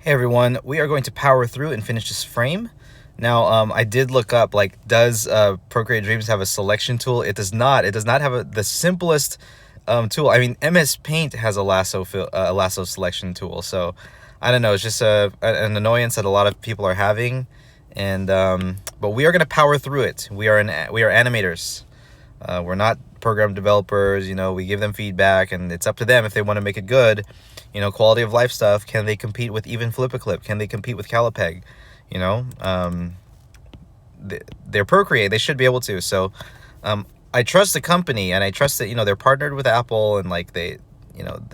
Hey everyone, we are going to power through and finish this frame. Now, I did look up, like, does Procreate Dreams have a selection tool? It does not. It does not have the simplest tool. I mean, MS Paint has a lasso selection tool, so I don't know. It's just an annoyance that a lot of people are having, and but we are going to power through it. We are animators. We're not program developers. We give them feedback, and it's up to them if they want to make it good. Quality of life stuff. Can they compete with even Flip-a-Clip? Can they compete with Calipeg? They're Procreate. They should be able to. So, I trust the company, and I trust that they're partnered with Apple, and like the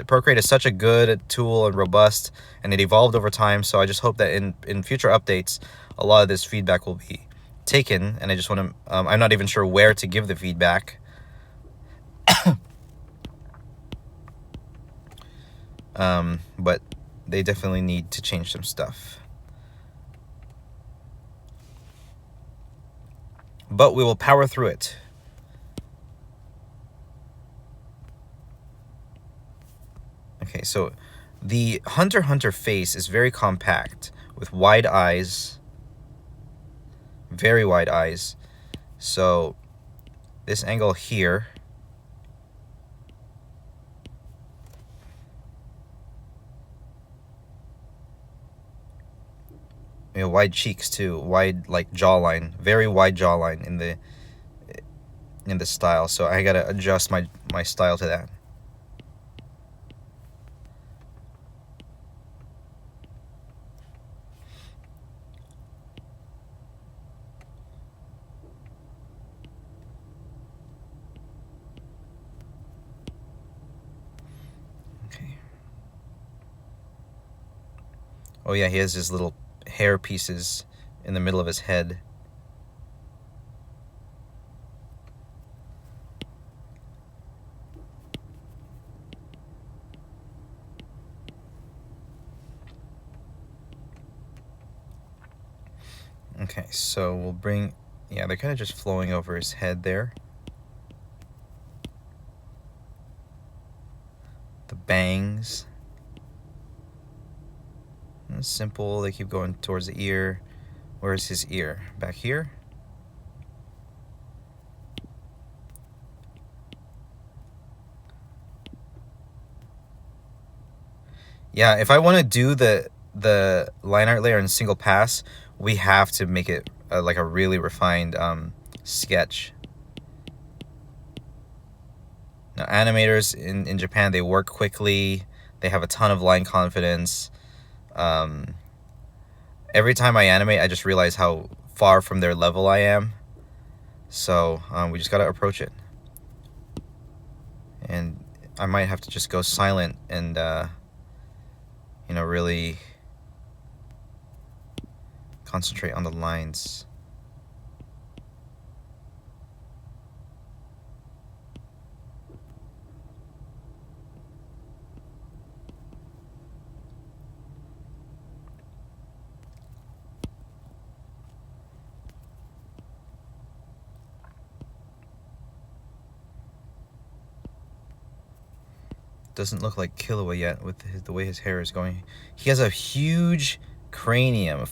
Procreate is such a good tool and robust, and it evolved over time. So I just hope that in future updates, a lot of this feedback will be taken, and I just want to. I'm not even sure where to give the feedback. But they definitely need to change some stuff. But we will power through it. Okay, so the Hunter x Hunter face is very compact with wide eyes, very wide eyes. So this angle here, wide cheeks too, wide like jawline, very wide jawline in the style. So I gotta adjust my style to that. Okay. Oh yeah, he has his little hair pieces in the middle of his head. Okay, so we'll bring, yeah, they're kind of just flowing over his head there. The bangs. It's simple, they keep going towards the ear. Where's his ear? Back here? Yeah, if I want to do the line art layer in single pass, we have to make it like a really refined sketch. Now, animators in Japan, they work quickly. They have a ton of line confidence. Every time I animate, I just realize how far from their level I am. So we just got to approach it. And I might have to just go silent and, really concentrate on the lines. Doesn't look like Killua yet with the way his hair is going. He has a huge cranium, head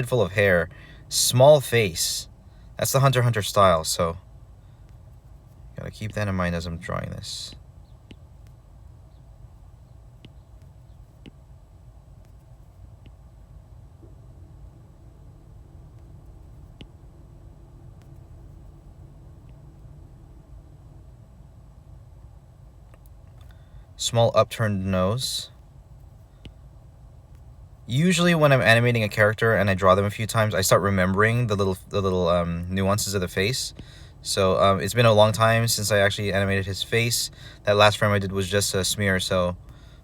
full of hair, small face. That's the Hunter x Hunter style, so gotta keep that in mind as I'm drawing this. Small upturned nose. Usually when I'm animating a character and I draw them a few times, I start remembering the little nuances of the face. So it's been a long time since I actually animated his face. That last frame I did was just a smear, so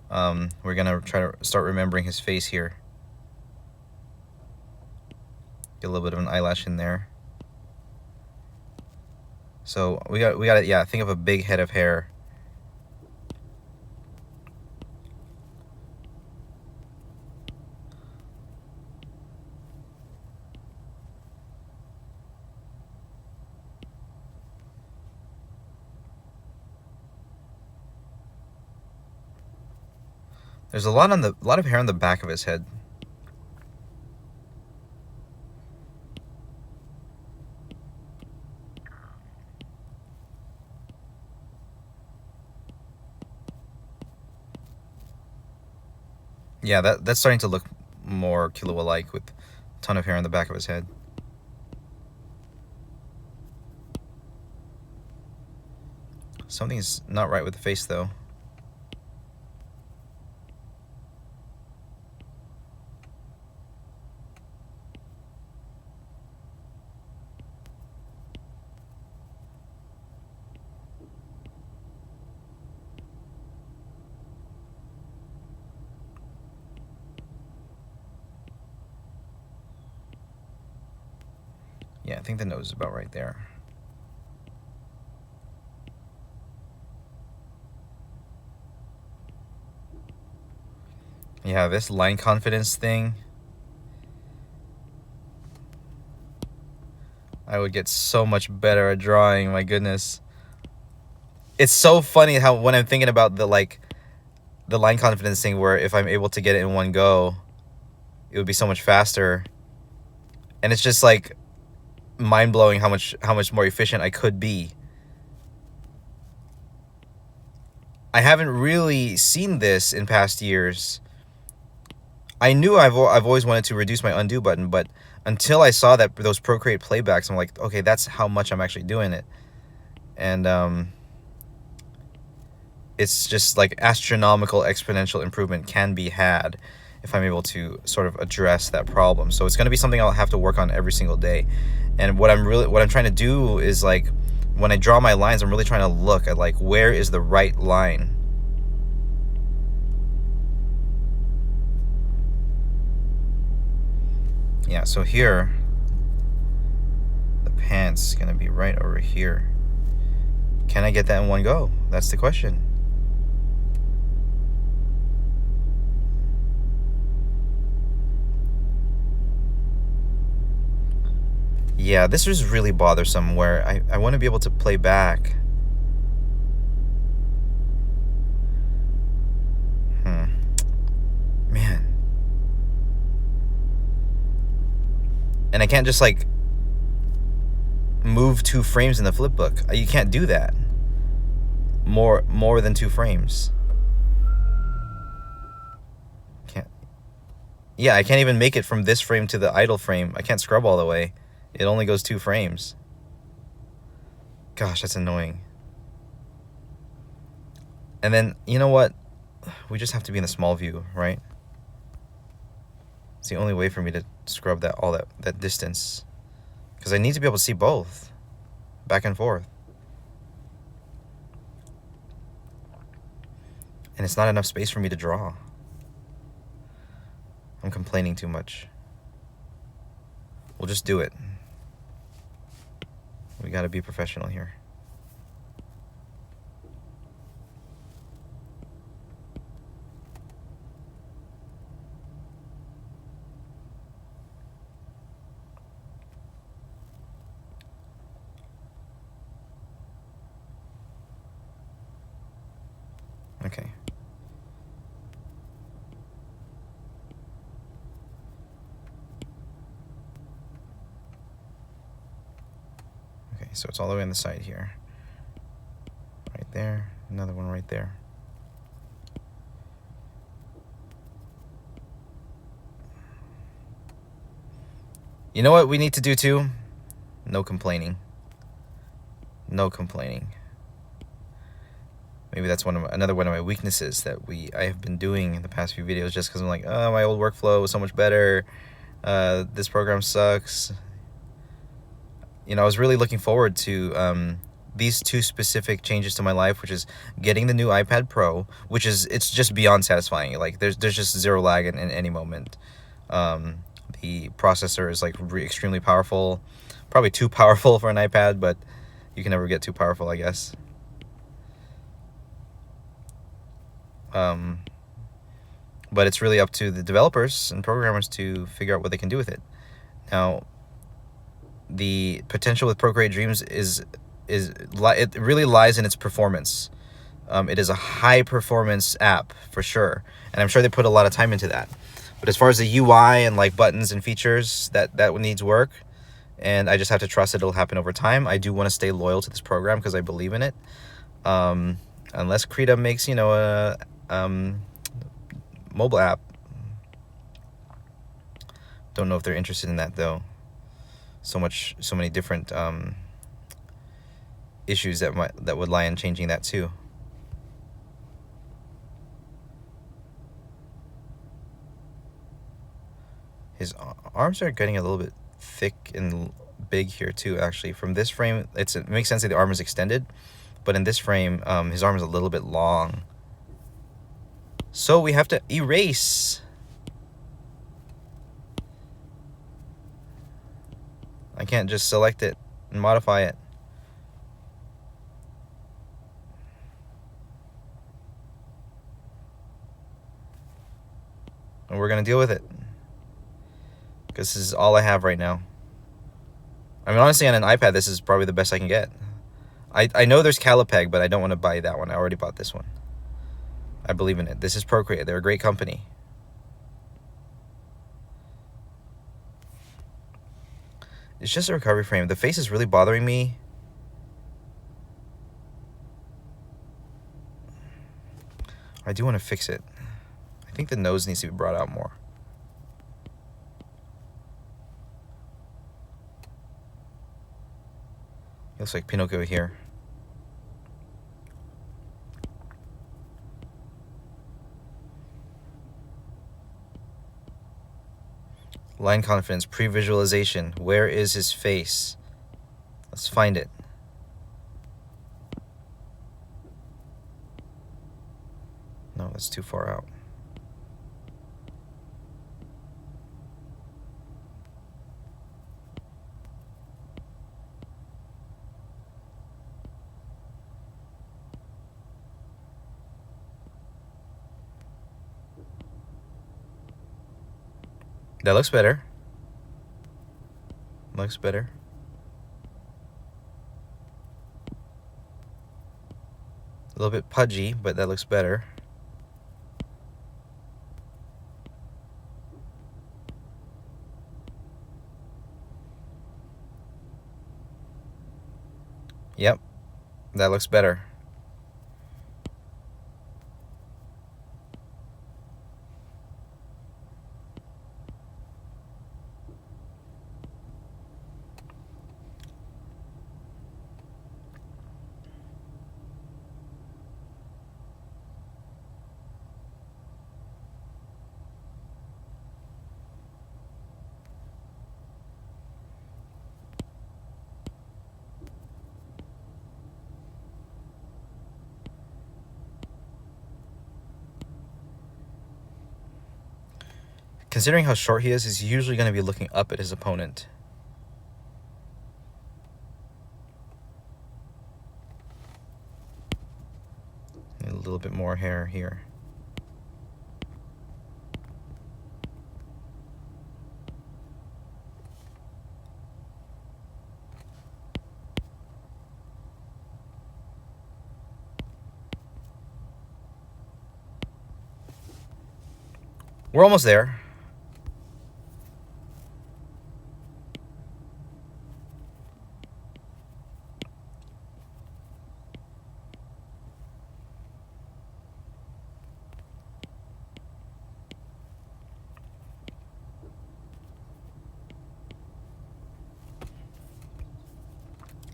we're gonna try to start remembering his face here. Get a little bit of an eyelash in there. So we got to, yeah, think of a big head of hair. There's a lot of hair on the back of his head. Yeah, that's starting to look more Killua-like with a ton of hair on the back of his head. Something's not right with the face, though. Yeah, I think the nose is about right there. Yeah, this line confidence thing, I would get so much better at drawing, my goodness. It's so funny how when I'm thinking about the line confidence thing, where if I'm able to get it in one go, it would be so much faster. And it's just like mind-blowing how much more efficient I could be. I haven't really seen this in past years. I knew I've always wanted to reduce my undo button, but until I saw that those Procreate playbacks, I'm like, okay, that's how much I'm actually doing it. And it's just like astronomical exponential improvement can be had if I'm able to sort of address that problem. So it's going to be something I'll have to work on every single day. And what I'm trying to do is, like, when I draw my lines, I'm really trying to look at, like, where is the right line. Yeah, so here, the pants is going to be right over here. Can I get that in one go? That's the question. Yeah, this is really bothersome, where I want to be able to play back. Man. And I can't just, like, move 2 frames in the flipbook. You can't do that. More than 2 frames. Can't. Yeah, I can't even make it from this frame to the idle frame. I can't scrub all the way. It only goes 2 frames. Gosh, that's annoying. And then, you know what? We just have to be in the small view, right? It's the only way for me to scrub that distance. Because I need to be able to see both. Back and forth. And it's not enough space for me to draw. I'm complaining too much. We'll just do it. We gotta be professional here. Okay. Okay, so it's all the way on the side here. Right there, another one right there. You know what we need to do too? No complaining. No complaining. Maybe that's another one of my weaknesses that I have been doing in the past few videos, just because I'm like, oh, my old workflow was so much better. This program sucks. You know, I was really looking forward to these 2 specific changes to my life, which is getting the new iPad Pro, which is, it's just beyond satisfying. Like, there's just zero lag in any moment. The processor is, like, extremely powerful, probably too powerful for an iPad, but you can never get too powerful, I guess. But it's really up to the developers and programmers to figure out what they can do with it. Now, the potential with Procreate Dreams it really lies in its performance. It is a high performance app for sure, and I'm sure they put a lot of time into that. But as far as the UI and, like, buttons and features, that needs work, and I just have to trust it'll happen over time. I do want to stay loyal to this program because I believe in it. Unless Krita makes, you know, a mobile app, Don't know if they're interested in that though. So many different issues that would lie in changing that too. His arms are getting a little bit thick and big here too. Actually, from this frame, it makes sense that the arm is extended, but in this frame, his arm is a little bit long. So we have to erase. I can't just select it and modify it. And we're gonna deal with it, because this is all I have right now. I mean, honestly, on an iPad, this is probably the best I can get. I know there's Calipeg, but I don't want to buy that one. I already bought this one. I believe in it. This is Procreate. They're a great company. It's just a recovery frame. The face is really bothering me. I do want to fix it. I think the nose needs to be brought out more. Looks like Pinocchio here. Line confidence, pre-visualization. Where is his face? Let's find it. No, that's too far out. That looks better. Looks better. A little bit pudgy, but that looks better. Yep, that looks better. Considering how short he is, he's usually going to be looking up at his opponent. A little bit more hair here. We're almost there.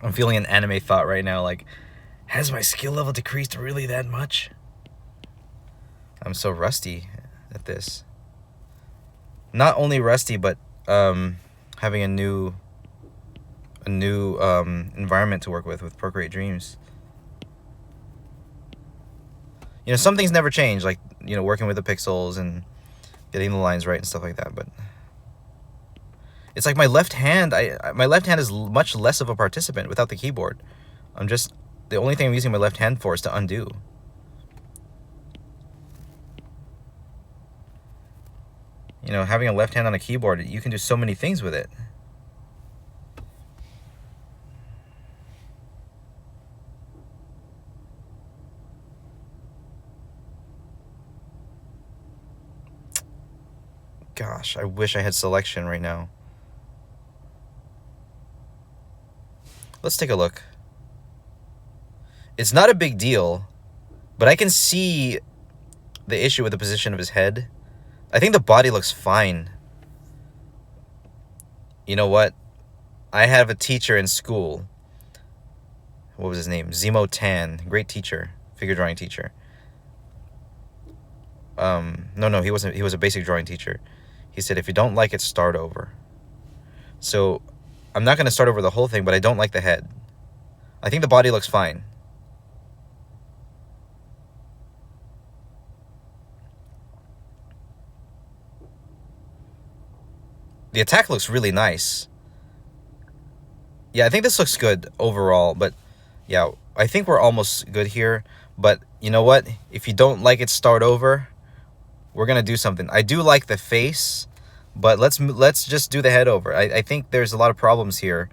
I'm feeling an anime thought right now, like, has my skill level decreased really that much? I'm so rusty at this. Not only rusty, but having a new environment to work with Procreate Dreams. You know, some things never change, like, you know, working with the pixels and getting the lines right and stuff like that, but it's like my left hand, my left hand is much less of a participant without the keyboard. The only thing I'm using my left hand for is to undo. You know, having a left hand on a keyboard, you can do so many things with it. Gosh, I wish I had selection right now. Let's take a look. It's not a big deal, but I can see the issue with the position of his head. I think the body looks fine. You know what? I have a teacher in school. What was his name? Zemo Tan. Great teacher. Figure drawing teacher. No, he wasn't. He was a basic drawing teacher. He said, if you don't like it, start over. So I'm not going to start over the whole thing, but I don't like the head. I think the body looks fine. The attack looks really nice. Yeah, I think this looks good overall, but yeah, I think we're almost good here. But you know what? If you don't like it, start over. We're going to do something. I do like the face, but let's just do the head over. I think there's a lot of problems here.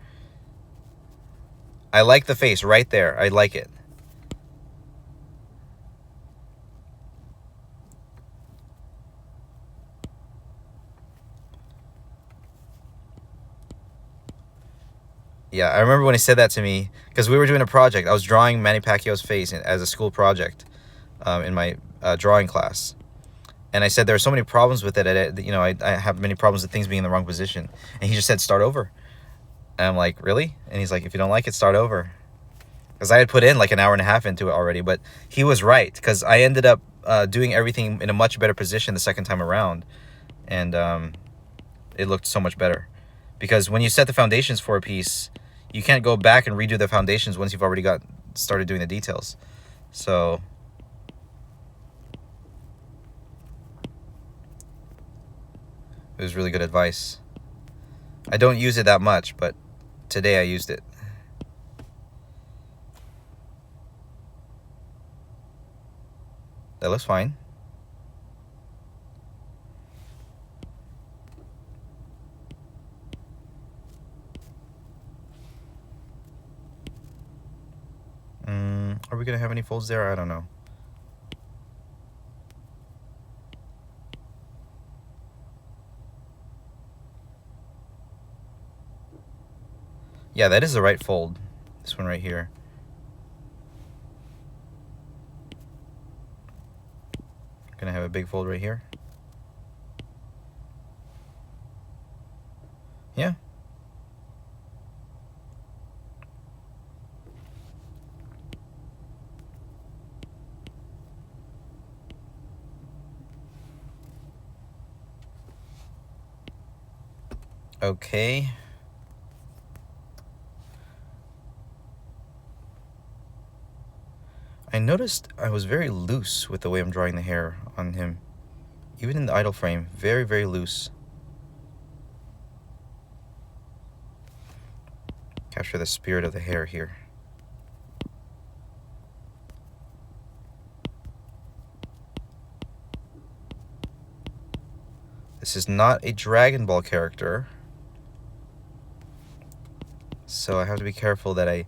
I like the face right there. I like it. Yeah, I remember when he said that to me, because we were doing a project. I was drawing Manny Pacquiao's face as a school project in my drawing class. And I said there are so many problems with it. I have many problems with things being in the wrong position. And he just said, start over. And I'm like, really? And he's like, if you don't like it, start over. Because I had put in like an hour and a half into it already. But he was right, because I ended up doing everything in a much better position the second time around. And it looked so much better. Because when you set the foundations for a piece, you can't go back and redo the foundations once you've already started doing the details. So it was really good advice. I don't use it that much, but today I used it. That looks fine. Are we going to have any folds there? I don't know. Yeah, that is the right fold. This one right here. Gonna have a big fold right here. Yeah. Okay. I noticed I was very loose with the way I'm drawing the hair on him. Even in the idle frame, very, very loose. Capture the spirit of the hair here. This is not a Dragon Ball character, so I have to be careful that I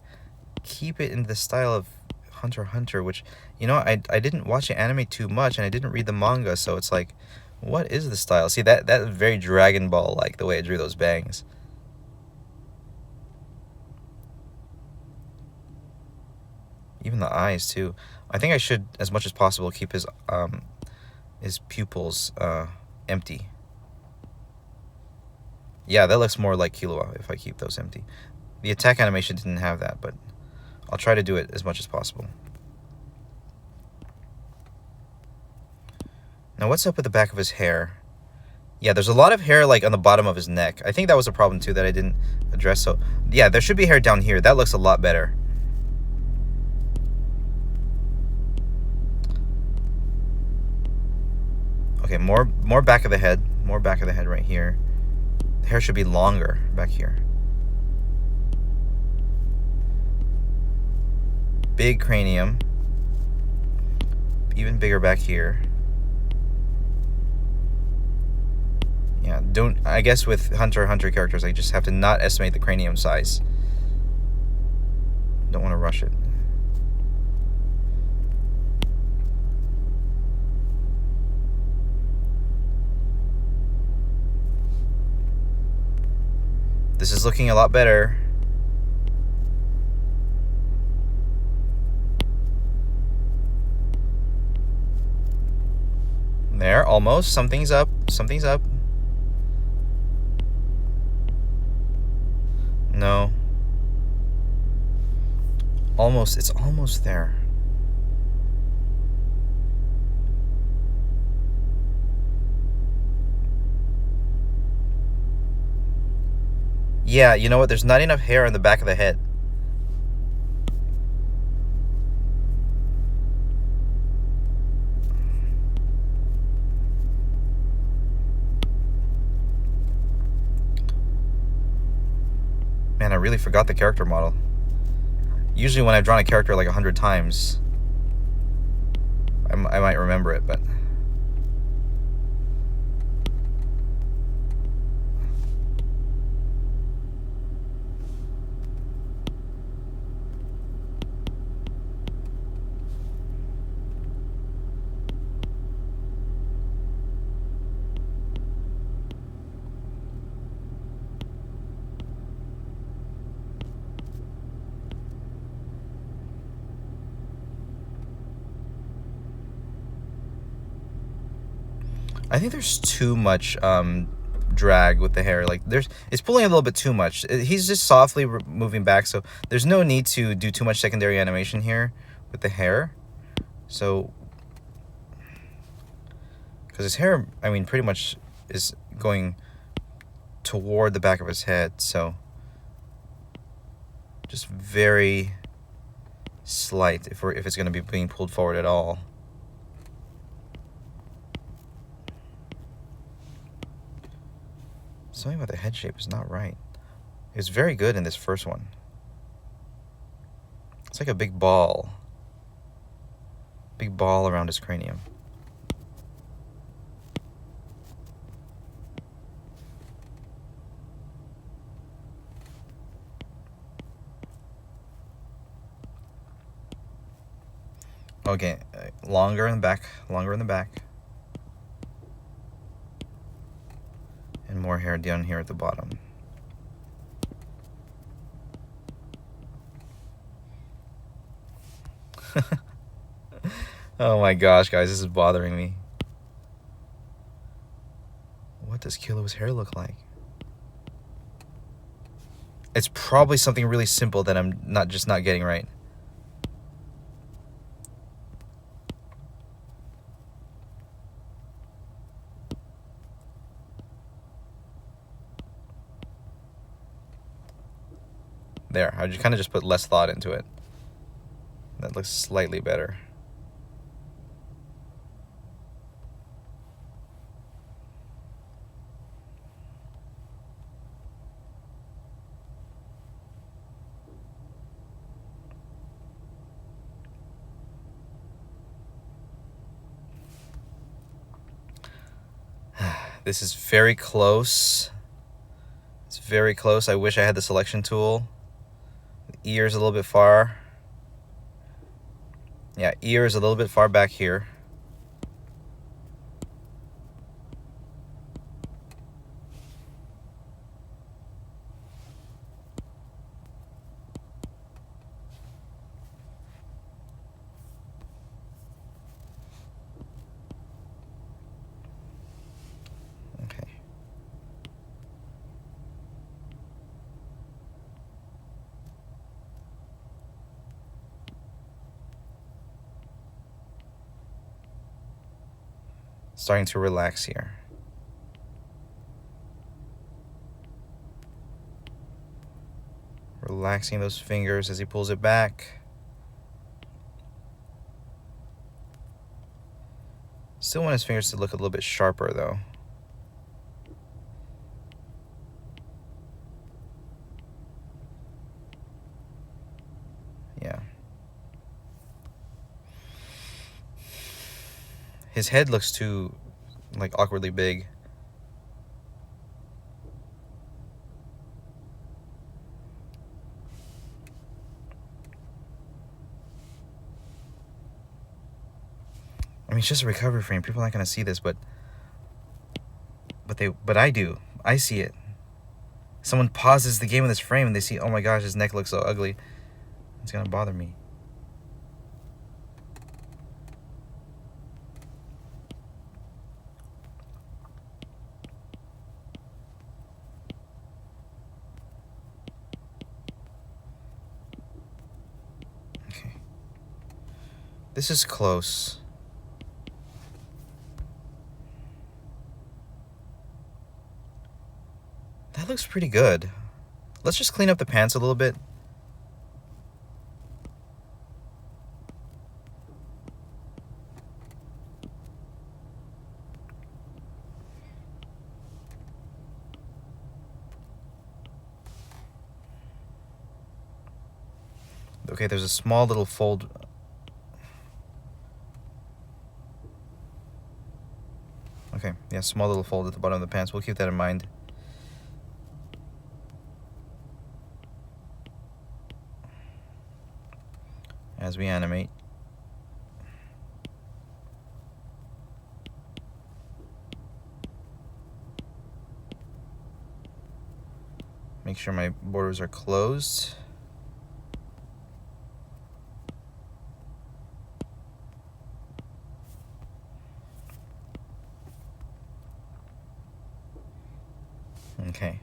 keep it in the style of Hunter x Hunter, which, you know, I didn't watch the anime too much, and I didn't read the manga, so it's like, what is the style? See, that is very Dragon Ball, like the way I drew those bangs. Even the eyes too. I think I should, as much as possible, keep his pupils empty. Yeah, that looks more like Killua if I keep those empty. The attack animation didn't have that, but I'll try to do it as much as possible. Now, what's up with the back of his hair? Yeah, there's a lot of hair like on the bottom of his neck. I think that was a problem too that I didn't address. So yeah, there should be hair down here. That looks a lot better. Okay, more back of the head. More back of the head right here. The hair should be longer back here. Big cranium. Even bigger back here. Yeah, I guess with Hunter x Hunter characters, I just have to not estimate the cranium size. Don't want to rush it. This is looking a lot better. There, almost. Something's up. Something's up. No. Almost. It's almost there. Yeah, you know what? There's not enough hair on the back of the head. Man, I really forgot the character model. Usually when I've drawn a character like 100 times, I might remember it, but... I think there's too much drag with the hair. Like it's pulling a little bit too much. He's just softly moving back, so there's no need to do too much secondary animation here with the hair. So, because his hair, I mean, pretty much is going toward the back of his head, so just very slight if it's going to be being pulled forward at all. Something about the head shape is not right. It's very good in this first one. It's like a big ball around his cranium. Okay, longer in the back, and more hair down here at the bottom. Oh my gosh, guys, this is bothering me. What does Killua's hair look like? It's probably something really simple that I'm not getting right. There, I kind of just put less thought into it. That looks slightly better. This is very close. It's very close. I wish I had the selection tool. The ear's a little bit far. Yeah, ear is a little bit far back here. Okay. Starting to relax here. Relaxing those fingers as he pulls it back. Still want his fingers to look a little bit sharper though. Yeah. His head looks too, like, awkwardly big. I mean, it's just a recovery frame. People are not gonna see this, but I do. I see it. Someone pauses the game in this frame and they see, oh my gosh, his neck looks so ugly. It's gonna bother me. This is close. That looks pretty good. Let's just clean up the pants a little bit. Okay, there's a small little fold. Okay, yeah, small little fold at the bottom of the pants. We'll keep that in mind. As we animate. Make sure my borders are closed. Okay.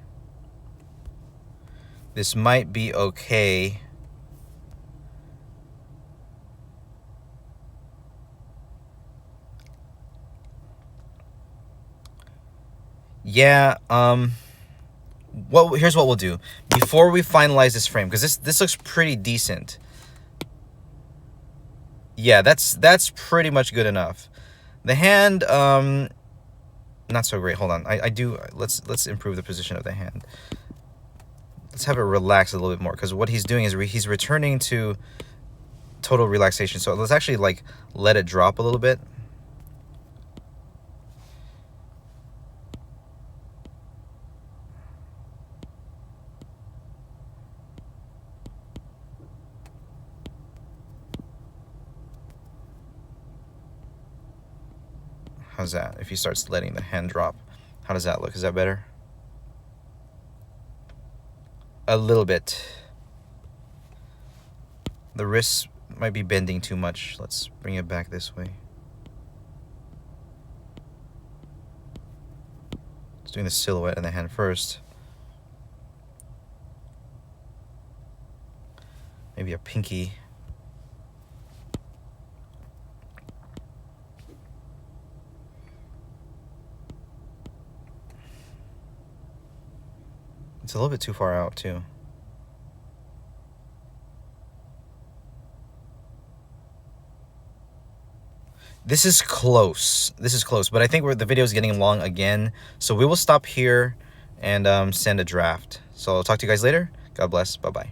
This might be okay. Yeah, here's what we'll do. Before we finalize this frame, because this looks pretty decent. Yeah, that's pretty much good enough. The hand, not so great. Hold on. Let's improve the position of the hand. Let's have it relax a little bit more, because what he's doing is he's returning to total relaxation. So let's actually like let it drop a little bit. How's that? If he starts letting the hand drop, how does that look? Is that better? A little bit. The wrists might be bending too much. Let's bring it back this way. Just doing the silhouette and the hand first. Maybe a pinky. It's a little bit too far out too. This is close. This is close, but I think the video is getting long again. So we will stop here and send a draft. So I'll talk to you guys later. God bless. Bye-bye.